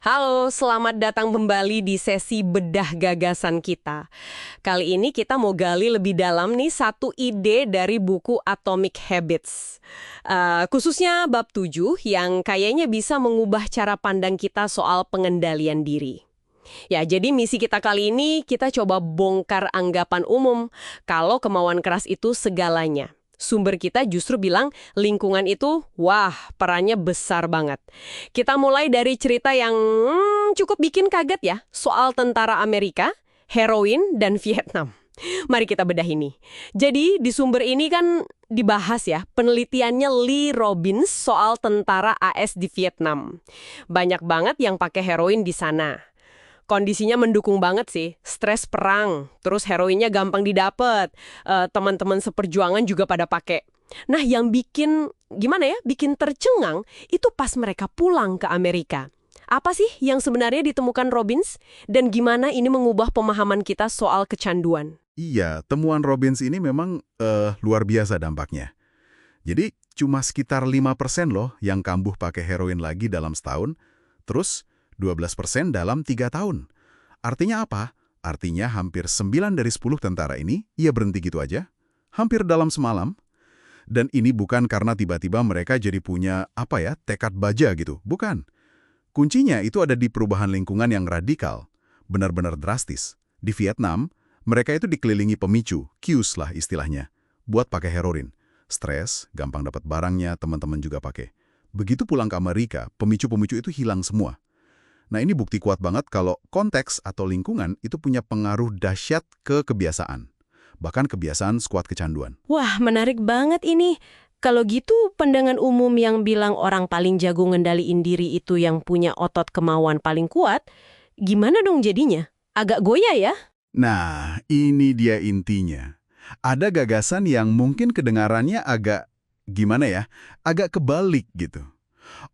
Halo, selamat datang kembali di sesi bedah gagasan kita. Kali ini kita mau gali lebih dalam nih satu ide dari buku Atomic Habits. Khususnya bab 7 yang kayaknya bisa mengubah cara pandang kita soal pengendalian diri. Ya, jadi misi kita kali ini kita coba bongkar anggapan umum kalau kemauan keras itu segalanya. Sumber kita justru bilang lingkungan itu, wah, perannya besar banget. Kita mulai dari cerita yang cukup bikin kaget ya, soal tentara Amerika, heroin, dan Vietnam. Mari kita bedah ini. Jadi di sumber ini kan dibahas ya, penelitiannya Lee Robbins soal tentara AS di Vietnam. Banyak banget yang pakai heroin di sana. Kondisinya mendukung banget sih, stres perang, terus heroinnya gampang didapat, teman-teman seperjuangan juga pada pakai. Nah, yang bikin tercengang, itu pas mereka pulang ke Amerika. Apa sih yang sebenarnya ditemukan Robbins? Dan gimana ini mengubah pemahaman kita soal kecanduan? Iya, temuan Robbins ini memang luar biasa dampaknya. Jadi, cuma sekitar 5% loh yang kambuh pakai heroin lagi dalam setahun, terus 12% dalam 3 tahun. Artinya apa? Artinya hampir 9 dari 10 tentara ini, ia berhenti gitu aja. Hampir dalam semalam. Dan ini bukan karena tiba-tiba mereka jadi punya, tekad baja gitu. Bukan. Kuncinya itu ada di perubahan lingkungan yang radikal. Benar-benar drastis. Di Vietnam, mereka itu dikelilingi pemicu, cues lah istilahnya, buat pakai heroin. Stres, gampang dapat barangnya, teman-teman juga pakai. Begitu pulang ke Amerika, pemicu-pemicu itu hilang semua. Nah, ini bukti kuat banget kalau konteks atau lingkungan itu punya pengaruh dahsyat ke kebiasaan. Bahkan kebiasaan skuad kecanduan. Wah, menarik banget ini. Kalau gitu, pandangan umum yang bilang orang paling jago ngendaliin diri itu yang punya otot kemauan paling kuat, gimana dong jadinya? Agak goyah ya? Nah, ini dia intinya. Ada gagasan yang mungkin kedengarannya agak kebalik gitu.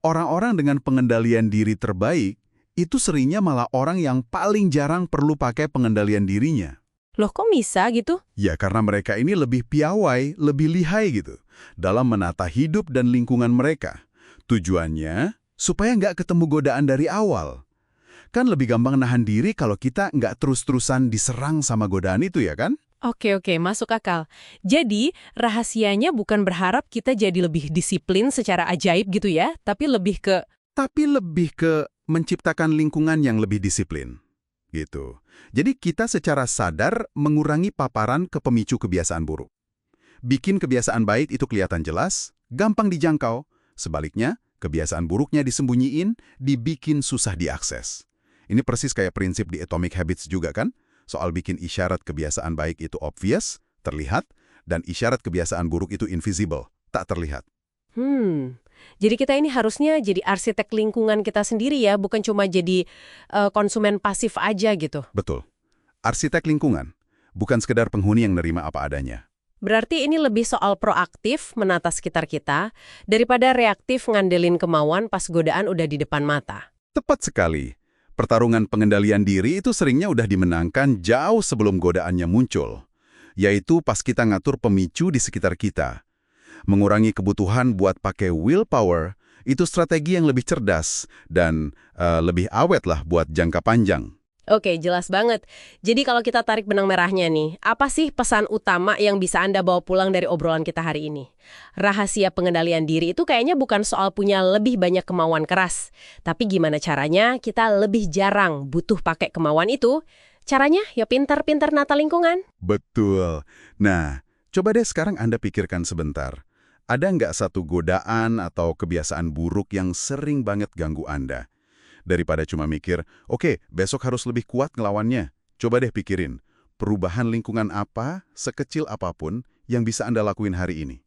Orang-orang dengan pengendalian diri terbaik, itu seringnya malah orang yang paling jarang perlu pakai pengendalian dirinya. Loh, kok bisa gitu? Ya, karena mereka ini lebih piawai, lebih lihai gitu, dalam menata hidup dan lingkungan mereka. Tujuannya, supaya nggak ketemu godaan dari awal. Kan lebih gampang nahan diri kalau kita nggak terus-terusan diserang sama godaan itu ya kan? Oke, masuk akal. Jadi, rahasianya bukan berharap kita jadi lebih disiplin secara ajaib gitu ya, tapi lebih ke menciptakan lingkungan yang lebih disiplin. Gitu. Jadi kita secara sadar mengurangi paparan ke pemicu kebiasaan buruk. Bikin kebiasaan baik itu kelihatan jelas, gampang dijangkau. Sebaliknya, kebiasaan buruknya disembunyiin, dibikin susah diakses. Ini persis kayak prinsip di Atomic Habits juga kan? Soal bikin isyarat kebiasaan baik itu obvious, terlihat, dan isyarat kebiasaan buruk itu invisible, tak terlihat. Jadi kita ini harusnya jadi arsitek lingkungan kita sendiri ya, bukan cuma jadi konsumen pasif aja gitu. Betul. Arsitek lingkungan, bukan sekedar penghuni yang nerima apa adanya. Berarti ini lebih soal proaktif menata sekitar kita, daripada reaktif ngandelin kemauan pas godaan udah di depan mata. Tepat sekali. Pertarungan pengendalian diri itu seringnya udah dimenangkan jauh sebelum godaannya muncul. Yaitu pas kita ngatur pemicu di sekitar kita. Mengurangi kebutuhan buat pakai willpower, itu strategi yang lebih cerdas dan lebih awet lah buat jangka panjang. Oke, jelas banget. Jadi kalau kita tarik benang merahnya nih, apa sih pesan utama yang bisa Anda bawa pulang dari obrolan kita hari ini? Rahasia pengendalian diri itu kayaknya bukan soal punya lebih banyak kemauan keras, tapi gimana caranya kita lebih jarang butuh pakai kemauan itu. Caranya ya pintar-pintar nata lingkungan. Betul. Nah, coba deh sekarang Anda pikirkan sebentar. Ada nggak satu godaan atau kebiasaan buruk yang sering banget ganggu Anda? Daripada cuma mikir, oke, besok harus lebih kuat ngelawannya. Coba deh pikirin, perubahan lingkungan apa, sekecil apapun, yang bisa Anda lakuin hari ini.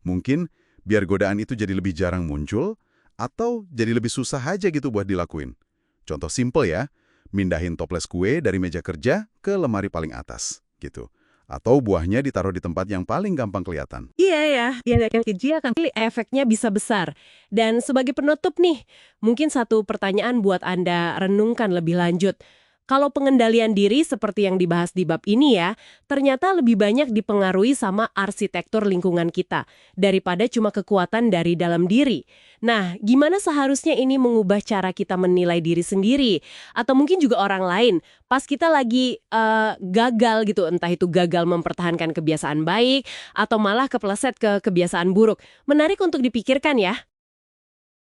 Mungkin biar godaan itu jadi lebih jarang muncul, atau jadi lebih susah aja gitu buat dilakuin. Contoh simple ya, mindahin toples kue dari meja kerja ke lemari paling atas, gitu. Atau buahnya ditaruh di tempat yang paling gampang kelihatan. Iya ya, yang kecil kan efeknya bisa besar. Dan sebagai penutup nih, mungkin satu pertanyaan buat Anda renungkan lebih lanjut. Kalau pengendalian diri seperti yang dibahas di bab ini ya, ternyata lebih banyak dipengaruhi sama arsitektur lingkungan kita daripada cuma kekuatan dari dalam diri. Nah, gimana seharusnya ini mengubah cara kita menilai diri sendiri? Atau mungkin juga orang lain, pas kita lagi gagal gitu, entah itu gagal mempertahankan kebiasaan baik, atau malah kepleset ke kebiasaan buruk. Menarik untuk dipikirkan ya.